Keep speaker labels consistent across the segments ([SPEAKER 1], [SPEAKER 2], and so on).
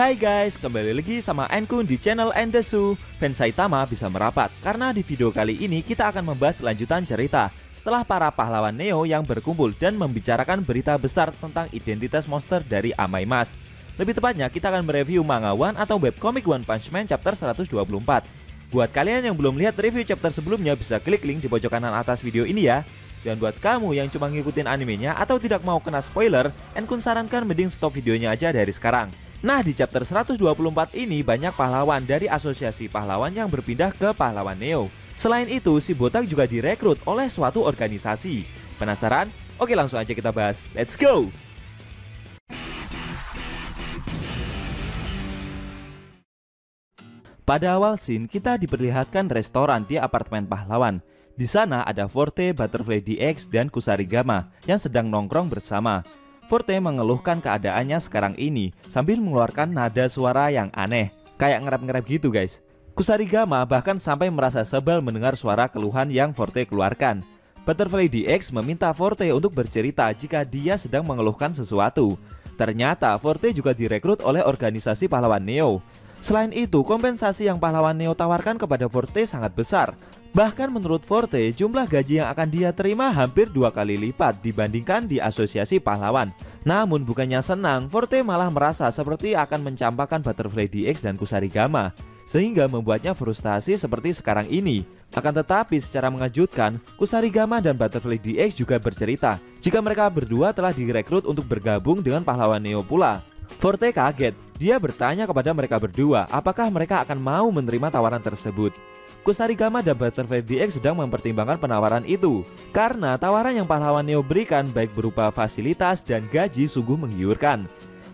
[SPEAKER 1] Hai guys, kembali lagi sama Enkun di channel Endesu. Fans Saitama bisa merapat karena di video kali ini kita akan membahas lanjutan cerita setelah para pahlawan Neo yang berkumpul dan membicarakan berita besar tentang identitas monster dari Amaimas. Lebih tepatnya kita akan mereview manga One atau webcomic One Punch Man chapter 124. Buat kalian yang belum lihat review chapter sebelumnya bisa klik link di pojok kanan atas video ini ya. Dan buat kamu yang cuma ngikutin animenya atau tidak mau kena spoiler, Enkun sarankan mending stop videonya aja dari sekarang. Nah, di chapter 124 ini banyak pahlawan dari asosiasi pahlawan yang berpindah ke pahlawan Neo. Selain itu, si botak juga direkrut oleh suatu organisasi. Penasaran? Oke, langsung aja kita bahas. Let's go! Pada awal scene, kita diperlihatkan restoran di apartemen pahlawan. Di sana ada Forte, Butterfly DX, dan Kusarigama yang sedang nongkrong bersama. Forte mengeluhkan keadaannya sekarang ini sambil mengeluarkan nada suara yang aneh, kayak ngerap-ngerap gitu guys. Kusarigama bahkan sampai merasa sebel mendengar suara keluhan yang Forte keluarkan. Butterfly DX meminta Forte untuk bercerita jika dia sedang mengeluhkan sesuatu. Ternyata Forte juga direkrut oleh organisasi pahlawan Neo. Selain itu, kompensasi yang pahlawan Neo tawarkan kepada Forte sangat besar. Bahkan menurut Forte, jumlah gaji yang akan dia terima hampir 2 kali lipat dibandingkan di asosiasi pahlawan. Namun bukannya senang, Forte malah merasa seperti akan mencampakkan Butterfly DX dan Kusarigama, sehingga membuatnya frustasi seperti sekarang ini. Akan tetapi secara mengejutkan, Kusarigama dan Butterfly DX juga bercerita jika mereka berdua telah direkrut untuk bergabung dengan pahlawan Neo pula. Forte kaget, dia bertanya kepada mereka berdua apakah mereka akan mau menerima tawaran tersebut. Kusarigama dan Butterfly DX sedang mempertimbangkan penawaran itu karena tawaran yang pahlawan Neo berikan baik berupa fasilitas dan gaji sungguh menggiurkan.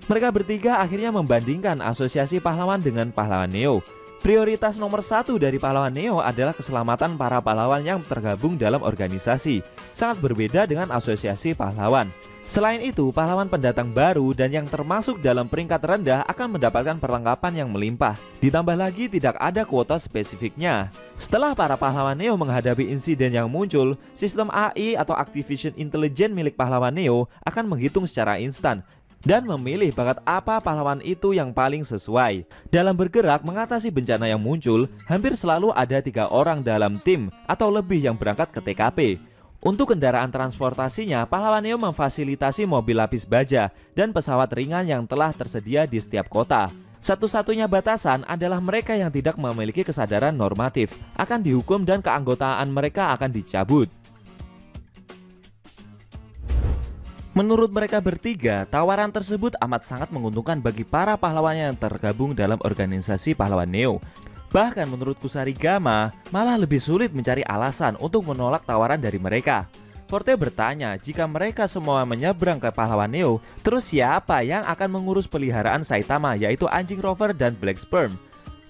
[SPEAKER 1] Mereka bertiga akhirnya membandingkan asosiasi pahlawan dengan pahlawan Neo. Prioritas nomor 1 dari pahlawan Neo adalah keselamatan para pahlawan yang tergabung dalam organisasi, sangat berbeda dengan asosiasi pahlawan. Selain itu, pahlawan pendatang baru dan yang termasuk dalam peringkat rendah akan mendapatkan perlengkapan yang melimpah. Ditambah lagi tidak ada kuota spesifiknya. Setelah para pahlawan Neo menghadapi insiden yang muncul, sistem AI atau Artificial Intelligence milik pahlawan Neo akan menghitung secara instan dan memilih bakat apa pahlawan itu yang paling sesuai. Dalam bergerak mengatasi bencana yang muncul, hampir selalu ada 3 orang dalam tim atau lebih yang berangkat ke TKP. Untuk kendaraan transportasinya, pahlawan Neo memfasilitasi mobil lapis baja dan pesawat ringan yang telah tersedia di setiap kota. Satu-satunya batasan adalah mereka yang tidak memiliki kesadaran normatif akan dihukum dan keanggotaan mereka akan dicabut. Menurut mereka bertiga, tawaran tersebut amat sangat menguntungkan bagi para pahlawan yang tergabung dalam organisasi pahlawan Neo. Bahkan menurut Kusarigama, malah lebih sulit mencari alasan untuk menolak tawaran dari mereka. Forte bertanya jika mereka semua menyeberang ke pahlawan Neo, terus siapa yang akan mengurus peliharaan Saitama, yaitu anjing Rover dan Black Sperm.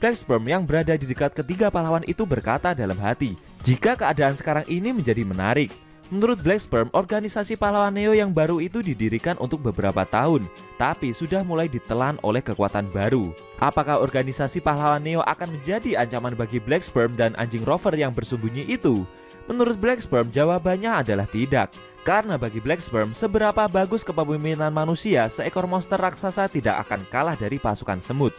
[SPEAKER 1] Black Sperm yang berada di dekat ketiga pahlawan itu berkata dalam hati, jika keadaan sekarang ini menjadi menarik. Menurut Black Sperm, organisasi pahlawan Neo yang baru itu didirikan untuk beberapa tahun, tapi sudah mulai ditelan oleh kekuatan baru. Apakah organisasi pahlawan Neo akan menjadi ancaman bagi Black Sperm dan anjing Rover yang bersembunyi itu? Menurut Black Sperm, jawabannya adalah tidak. Karena bagi Black Sperm, seberapa bagus kepemimpinan manusia, seekor monster raksasa tidak akan kalah dari pasukan semut.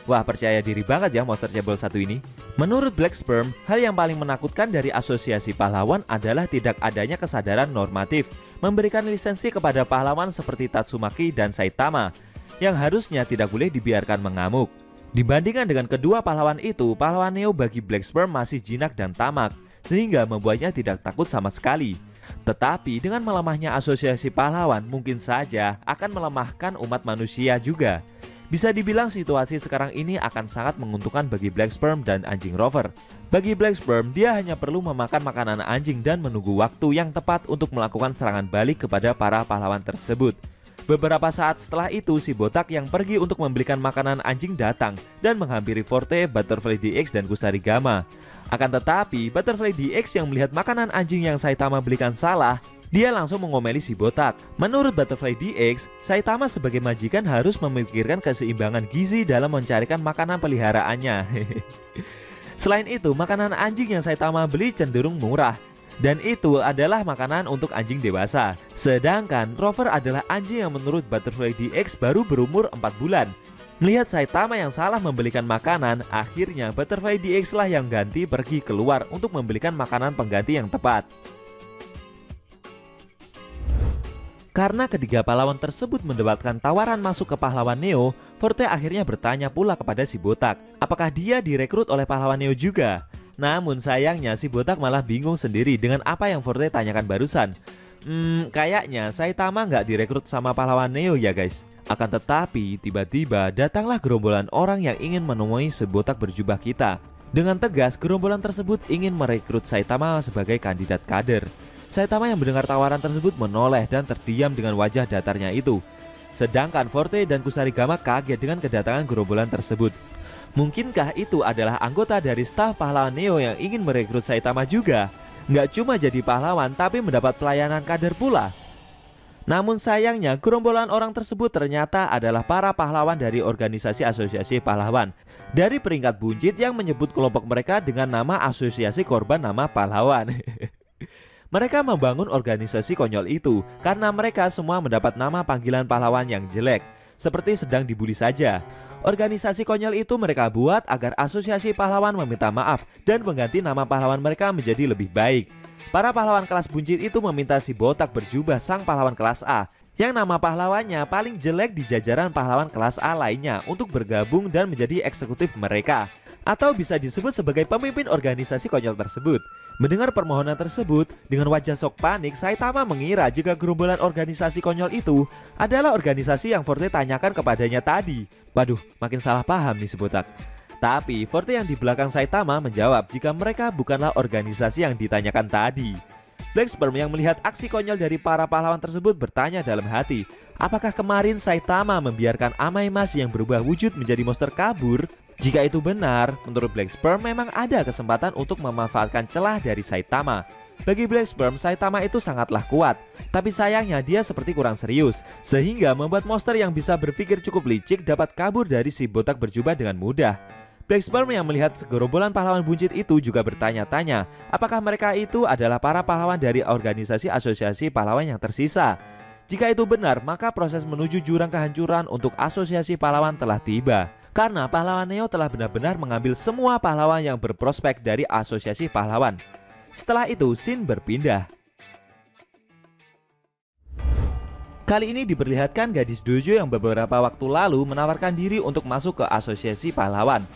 [SPEAKER 1] Wah, percaya diri banget ya monster cebol satu ini. Menurut Black Sperm, hal yang paling menakutkan dari asosiasi pahlawan adalah tidak adanya kesadaran normatif memberikan lisensi kepada pahlawan seperti Tatsumaki dan Saitama yang harusnya tidak boleh dibiarkan mengamuk. Dibandingkan dengan kedua pahlawan itu, pahlawan Neo bagi Black Sperm masih jinak dan tamak, sehingga membuatnya tidak takut sama sekali. Tetapi dengan melemahnya asosiasi pahlawan mungkin saja akan melemahkan umat manusia juga. Bisa dibilang situasi sekarang ini akan sangat menguntungkan bagi Black Sperm dan anjing Rover. Bagi Black Sperm, dia hanya perlu memakan makanan anjing dan menunggu waktu yang tepat untuk melakukan serangan balik kepada para pahlawan tersebut. Beberapa saat setelah itu, si botak yang pergi untuk membelikan makanan anjing datang dan menghampiri Forte, Butterfly DX, dan Kusarigama. Akan tetapi, Butterfly DX yang melihat makanan anjing yang Saitama belikan salah, dia langsung mengomeli si botak. Menurut Butterfly DX, Saitama sebagai majikan harus memikirkan keseimbangan gizi dalam mencarikan makanan peliharaannya. Selain itu, makanan anjing yang Saitama beli cenderung murah. Dan itu adalah makanan untuk anjing dewasa. Sedangkan Rover adalah anjing yang menurut Butterfly DX baru berumur 4 bulan. Melihat Saitama yang salah membelikan makanan, akhirnya Butterfly DX lah yang ganti pergi keluar untuk membelikan makanan pengganti yang tepat. Karena ketiga pahlawan tersebut mendapatkan tawaran masuk ke pahlawan Neo, Forte akhirnya bertanya pula kepada si botak, apakah dia direkrut oleh pahlawan Neo juga? Namun sayangnya si botak malah bingung sendiri dengan apa yang Forte tanyakan barusan. Kayaknya Saitama nggak direkrut sama pahlawan Neo ya guys. Akan tetapi tiba-tiba datanglah gerombolan orang yang ingin menemui si botak berjubah kita. Dengan tegas gerombolan tersebut ingin merekrut Saitama sebagai kandidat kader. Saitama yang mendengar tawaran tersebut menoleh dan terdiam dengan wajah datarnya itu. Sedangkan Forte dan Kusarigama kaget dengan kedatangan gerombolan tersebut. Mungkinkah itu adalah anggota dari staf pahlawan Neo yang ingin merekrut Saitama juga? Nggak cuma jadi pahlawan tapi mendapat pelayanan kader pula. Namun sayangnya gerombolan orang tersebut ternyata adalah para pahlawan dari organisasi asosiasi pahlawan dari peringkat buncit yang menyebut kelompok mereka dengan nama Asosiasi Korban Nama Pahlawan. Mereka membangun organisasi konyol itu karena mereka semua mendapat nama panggilan pahlawan yang jelek, seperti sedang dibully saja. Organisasi konyol itu mereka buat agar asosiasi pahlawan meminta maaf dan mengganti nama pahlawan mereka menjadi lebih baik. Para pahlawan kelas buncit itu meminta si botak berjubah sang pahlawan kelas A, yang nama pahlawannya paling jelek di jajaran pahlawan kelas A lainnya untuk bergabung dan menjadi eksekutif mereka, atau bisa disebut sebagai pemimpin organisasi konyol tersebut. Mendengar permohonan tersebut, dengan wajah sok panik, Saitama mengira jika gerombolan organisasi konyol itu adalah organisasi yang Forte tanyakan kepadanya tadi. Waduh, makin salah paham nih si botak. Tapi Forte yang di belakang Saitama menjawab jika mereka bukanlah organisasi yang ditanyakan tadi. Black Sperm yang melihat aksi konyol dari para pahlawan tersebut bertanya dalam hati, apakah kemarin Saitama membiarkan Amaimas yang berubah wujud menjadi monster kabur? Jika itu benar, menurut Black Sperm memang ada kesempatan untuk memanfaatkan celah dari Saitama. Bagi Black Sperm, Saitama itu sangatlah kuat, tapi sayangnya dia seperti kurang serius, sehingga membuat monster yang bisa berpikir cukup licik dapat kabur dari si botak berjubah dengan mudah. Black Sperm yang melihat segerombolan pahlawan buncit itu juga bertanya-tanya, apakah mereka itu adalah para pahlawan dari organisasi asosiasi pahlawan yang tersisa. Jika itu benar, maka proses menuju jurang kehancuran untuk asosiasi pahlawan telah tiba. Karena pahlawan Neo telah benar-benar mengambil semua pahlawan yang berprospek dari asosiasi pahlawan. Setelah itu, scene berpindah. Kali ini diperlihatkan gadis dojo yang beberapa waktu lalu menawarkan diri untuk masuk ke asosiasi pahlawan.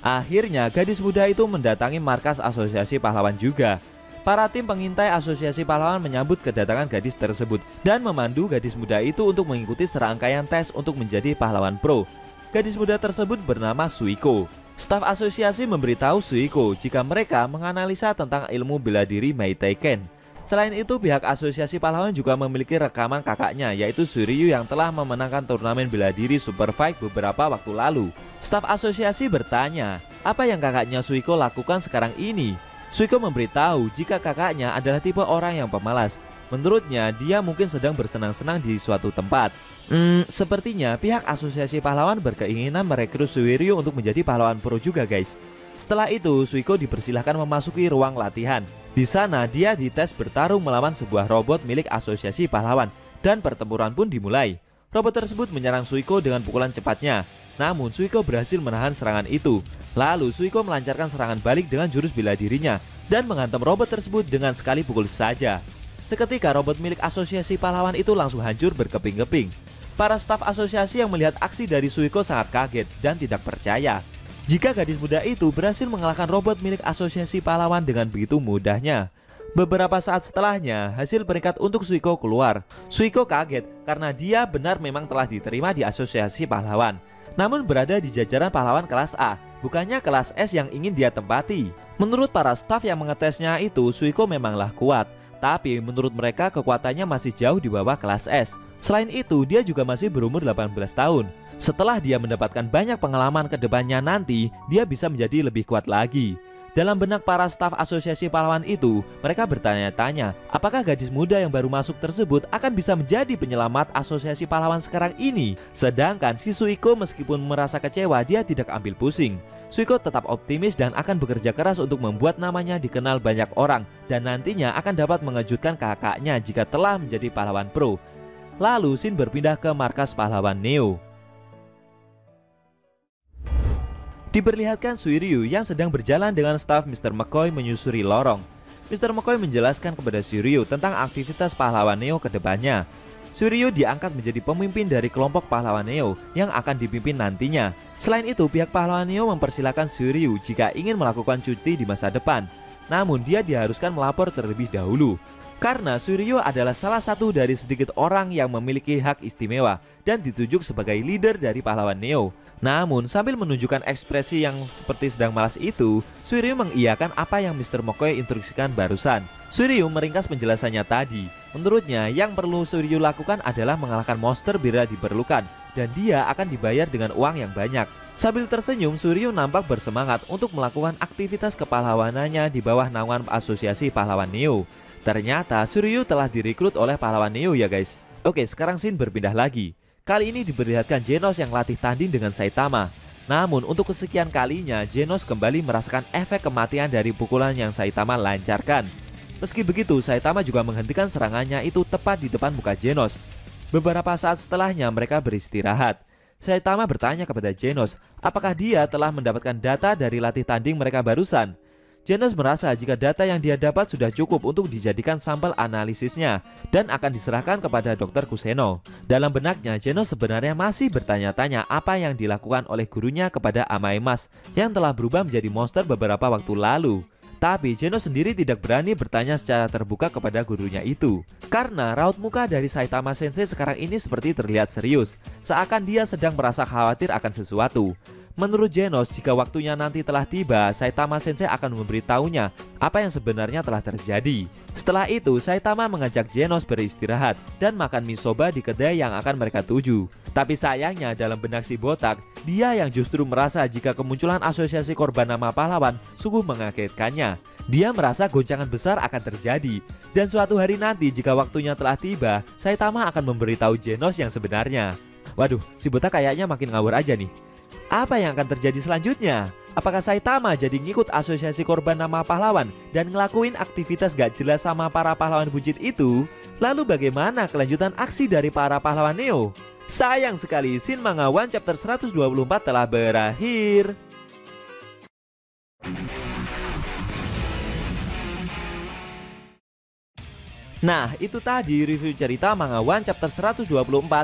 [SPEAKER 1] Akhirnya, gadis muda itu mendatangi markas asosiasi pahlawan juga. Para tim pengintai asosiasi pahlawan menyambut kedatangan gadis tersebut dan memandu gadis muda itu untuk mengikuti serangkaian tes untuk menjadi pahlawan pro. Gadis muda tersebut bernama Suiko. Staf asosiasi memberitahu Suiko jika mereka menganalisa tentang ilmu bela diri Meitei Ken. Selain itu, pihak asosiasi pahlawan juga memiliki rekaman kakaknya, yaitu Suryu yang telah memenangkan turnamen bela diri Super Fight beberapa waktu lalu. Staf asosiasi bertanya, apa yang kakaknya Suiko lakukan sekarang ini? Suiko memberitahu jika kakaknya adalah tipe orang yang pemalas. Menurutnya, dia mungkin sedang bersenang-senang di suatu tempat. Sepertinya pihak asosiasi pahlawan berkeinginan merekrut Suiryu untuk menjadi pahlawan pro juga guys. Setelah itu, Suiko dipersilahkan memasuki ruang latihan. Di sana, dia dites bertarung melawan sebuah robot milik asosiasi pahlawan dan pertempuran pun dimulai. Robot tersebut menyerang Suiko dengan pukulan cepatnya. Namun, Suiko berhasil menahan serangan itu. Lalu, Suiko melancarkan serangan balik dengan jurus bela dirinya dan menghantam robot tersebut dengan sekali pukul saja. Seketika robot milik asosiasi pahlawan itu langsung hancur berkeping-keping. Para staf asosiasi yang melihat aksi dari Suiko sangat kaget dan tidak percaya jika gadis muda itu berhasil mengalahkan robot milik asosiasi pahlawan dengan begitu mudahnya. Beberapa saat setelahnya, hasil peringkat untuk Suiko keluar. Suiko kaget karena dia benar memang telah diterima di asosiasi pahlawan, namun berada di jajaran pahlawan kelas A, bukannya kelas S yang ingin dia tempati. Menurut para staf yang mengetesnya itu, Suiko memanglah kuat, tapi menurut mereka kekuatannya masih jauh di bawah kelas S. Selain itu, dia juga masih berumur 18 tahun. Setelah dia mendapatkan banyak pengalaman ke depannya nanti, dia bisa menjadi lebih kuat lagi. Dalam benak para staf asosiasi pahlawan itu, mereka bertanya-tanya, apakah gadis muda yang baru masuk tersebut akan bisa menjadi penyelamat asosiasi pahlawan sekarang ini? Sedangkan si Suiko meskipun merasa kecewa, dia tidak ambil pusing. Suiko tetap optimis dan akan bekerja keras untuk membuat namanya dikenal banyak orang dan nantinya akan dapat mengejutkan kakaknya jika telah menjadi pahlawan pro. Lalu scene berpindah ke markas pahlawan Neo. Diperlihatkan Suiryu yang sedang berjalan dengan staf Mr. McCoy menyusuri lorong. Mr. McCoy menjelaskan kepada Suiryu tentang aktivitas pahlawan Neo ke depannya. Suiryu diangkat menjadi pemimpin dari kelompok pahlawan Neo yang akan dipimpin nantinya. Selain itu, pihak pahlawan Neo mempersilahkan Suiryu jika ingin melakukan cuti di masa depan. Namun dia diharuskan melapor terlebih dahulu. Karena Suiryu adalah salah satu dari sedikit orang yang memiliki hak istimewa dan ditunjuk sebagai leader dari pahlawan Neo. Namun sambil menunjukkan ekspresi yang seperti sedang malas itu, Suiryu mengiyakan apa yang Mr. McCoy instruksikan barusan. Suiryu meringkas penjelasannya tadi. Menurutnya yang perlu Suiryu lakukan adalah mengalahkan monster bila diperlukan, dan dia akan dibayar dengan uang yang banyak. Sambil tersenyum, Suiryu nampak bersemangat untuk melakukan aktivitas kepahlawanannya di bawah naungan Asosiasi Pahlawan Neo. Ternyata Suiryu telah direkrut oleh pahlawan Neo ya guys. Oke, sekarang scene berpindah lagi. Kali ini diperlihatkan Genos yang latih tanding dengan Saitama. Namun untuk kesekian kalinya Genos kembali merasakan efek kematian dari pukulan yang Saitama lancarkan. Meski begitu, Saitama juga menghentikan serangannya itu tepat di depan muka Genos. Beberapa saat setelahnya mereka beristirahat. Saitama bertanya kepada Genos apakah dia telah mendapatkan data dari latih tanding mereka barusan. Genos merasa jika data yang dia dapat sudah cukup untuk dijadikan sampel analisisnya dan akan diserahkan kepada Dr. Kuseno. Dalam benaknya, Genos sebenarnya masih bertanya-tanya apa yang dilakukan oleh gurunya kepada Amaemas yang telah berubah menjadi monster beberapa waktu lalu. Tapi Genos sendiri tidak berani bertanya secara terbuka kepada gurunya itu. Karena raut muka dari Saitama Sensei sekarang ini seperti terlihat serius, seakan dia sedang merasa khawatir akan sesuatu. Menurut Genos, jika waktunya nanti telah tiba, Saitama Sensei akan memberitahunya apa yang sebenarnya telah terjadi. Setelah itu, Saitama mengajak Genos beristirahat dan makan mie soba di kedai yang akan mereka tuju. Tapi sayangnya dalam benak si botak, dia yang justru merasa jika kemunculan asosiasi korban nama pahlawan sungguh mengagetkannya. Dia merasa goncangan besar akan terjadi, dan suatu hari nanti jika waktunya telah tiba, Saitama akan memberitahu Genos yang sebenarnya. Waduh, si botak kayaknya makin ngawur aja nih. Apa yang akan terjadi selanjutnya? Apakah Saitama jadi ngikut asosiasi korban nama pahlawan dan ngelakuin aktivitas gak jelas sama para pahlawan buncit itu? Lalu bagaimana kelanjutan aksi dari para pahlawan Neo? Sayang sekali, Shin Manga One Chapter 124 telah berakhir. Nah, itu tadi review cerita Manga One Chapter 124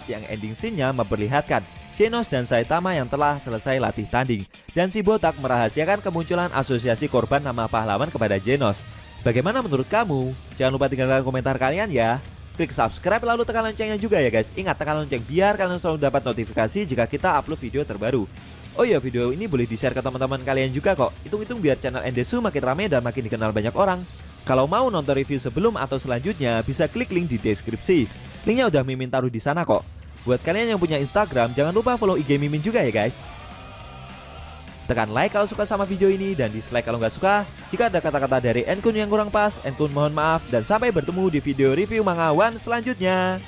[SPEAKER 1] yang ending scene-nya memperlihatkan Genos dan Saitama yang telah selesai latih tanding, dan si botak merahasiakan kemunculan asosiasi korban nama pahlawan kepada Genos. Bagaimana menurut kamu? Jangan lupa tinggalkan komentar kalian ya. Klik subscribe lalu tekan loncengnya juga ya guys. Ingat tekan lonceng biar kalian selalu dapat notifikasi jika kita upload video terbaru. Oh iya, video ini boleh di-share ke teman-teman kalian juga kok. Hitung-hitung biar channel Endesu makin rame dan makin dikenal banyak orang. Kalau mau nonton review sebelum atau selanjutnya, bisa klik link di deskripsi. Linknya udah Mimin taruh di sana kok. Buat kalian yang punya Instagram, jangan lupa follow IG Mimin juga ya guys. Tekan like kalau suka sama video ini dan dislike kalau nggak suka. Jika ada kata-kata dari Enkun yang kurang pas, Enkun mohon maaf. Dan sampai bertemu di video review Manga One selanjutnya.